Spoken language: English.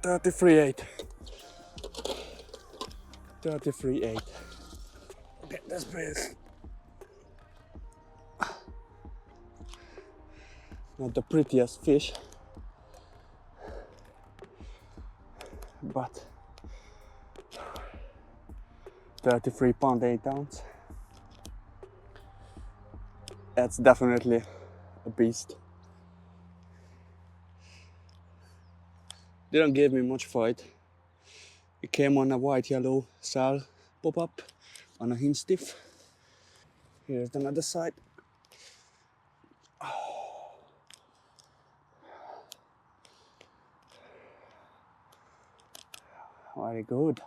33.8. 33.8. Okay, this is not the prettiest fish, but 33 pound 8 ounce. That's definitely a beast. Didn't give me much fight. It came on a white yellow cell pop up on a hinge stiff. Here's another side. Very good.